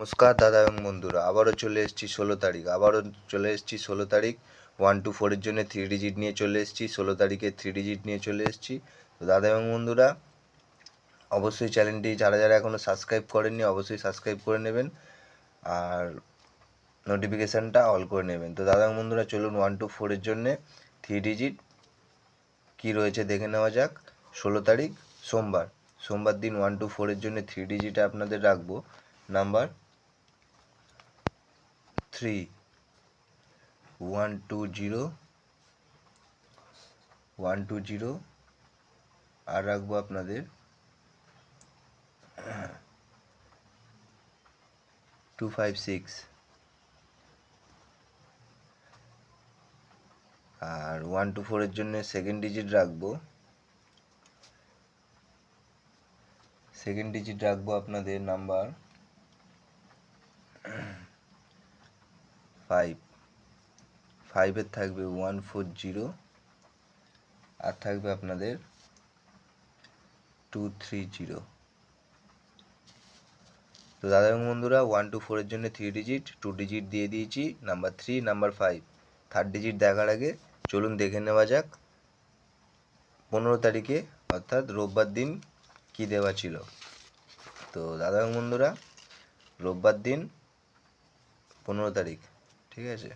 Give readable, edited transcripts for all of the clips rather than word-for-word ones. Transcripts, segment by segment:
নমস্কার দাদা এবং বন্ধুরা, আবারও চলে এসেছি 16 তারিখ 1 to 4 এর জন্য 3 ডিজিট নিয়ে চলে এসেছি। 16 তারিখে 3 ডিজিট নিয়ে চলে এসেছি। তো দাদা এবং বন্ধুরা, অবশ্যই চ্যানেলটি যারা এখনও সাবস্ক্রাইব করেননি অবশ্যই সাবস্ক্রাইব করে নেবেন আর নোটিফিকেশানটা অল করে নেবেন। তো দাদা এবং বন্ধুরা, চলুন 1 to 4 এর জন্য 3 ডিজিট কী রয়েছে দেখে নেওয়া যাক। 16 তারিখ সোমবার দিন 1 to 4 এর জন্য 3 ডিজিটে আপনাদের রাখবো নাম্বার 3 120 আর রাখবো আপনাদের 256 আর 1 to 4 এর জন্য সেকেন্ড ডিজিট রাখবো আপনাদের নাম্বার 5 এর থাকবে 140 আর থাকবে আপনাদের 230। তো দাদা এবং বন্ধুরা, 1 to 4 এর জন্য 3 ডিজিট 2 ডিজিট দিয়ে দিয়েছি, নাম্বার 3 নাম্বার 5। থার্ড ডিজিট দেখার আগে চলুন দেখে নেওয়া যাক 15 তারিখে অর্থাৎ রোববার দিন কি দেওয়া ছিল। তো দাদা এবং বন্ধুরা, রোববার দিন 15 তারিখ, ঠিক আছে,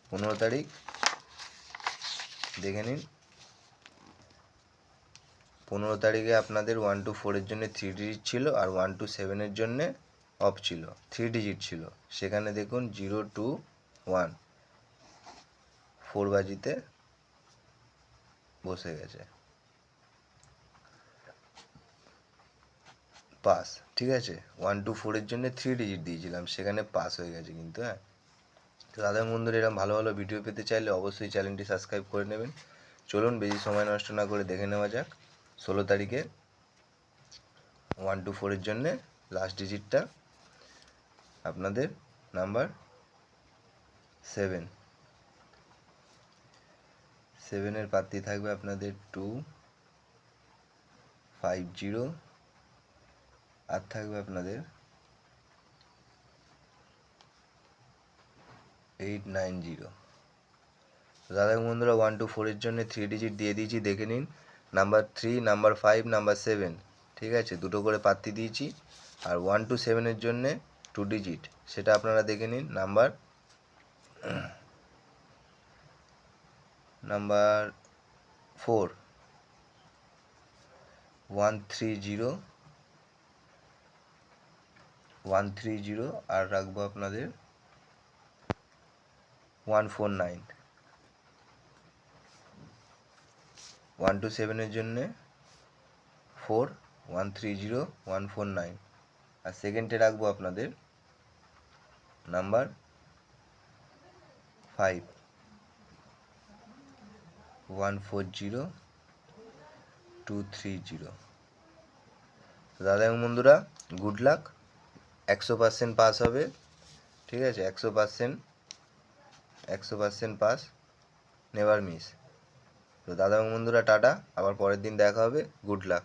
15 তারিখ দেখে নিন। 15 তারিখে আপনাদের 1 to 4 এর জন্য 3 ডিজিট ছিল আর 1 to 7 এর জন্য অফ ছিল, 3 ডিজিট ছিল। সেখানে দেখুন 0 2 1 4 বাজিতে বসে গেছে, পাস, ঠিক আছে। 1 to 4 এর জন্য 3 ডিজিট দিয়েছিলাম, সেখানে পাস হয়ে গেছে কিন্তু। হ্যাঁ, তো দাদা বন্ধুরা, এরকম ভালো ভালো ভিডিও পেতে চাইলে অবশ্যই চ্যানেলটি সাবস্ক্রাইব করে নেবেন। চলুন বেশি সময় নষ্ট না করে দেখে নেওয়া যাক 16 তারিখে 1 to 4 এর জন্যে লাস্ট ডিজিটটা আপনাদের নাম্বার 7 এর প্রার্থী থাকবে আপনাদের 250 আর থাকবে আপনাদের 890। দাদা বন্ধুরা, 1 to 4 এর জন্য 3 ডিজিট দিয়ে দিয়েছি, দেখে নিন। নাম্বার 3 নাম্বার 5 নাম্বার 7, ঠিক আছে, দুটো করে প্রার্থী দিয়েছি। আর 1 to 7 এর জন্যে 2 ডিজিট, সেটা আপনারা দেখে নিন। নাম্বার 4 130 আর রাখবো আপনাদের 149। 1 to 7 এর জন্যে 4 130 149 আর সেকেন্ডে রাখবো আপনাদের নাম্বার 5 140 230। দাদা এবং বন্ধুরা, গুড লাক, 100% পাস হবে, ঠিক আছে, 100% পাস, নেভার মিস। তো দাদা এবং বন্ধুরা, টাটা, আবার পরের দিন দেখা হবে। Good luck.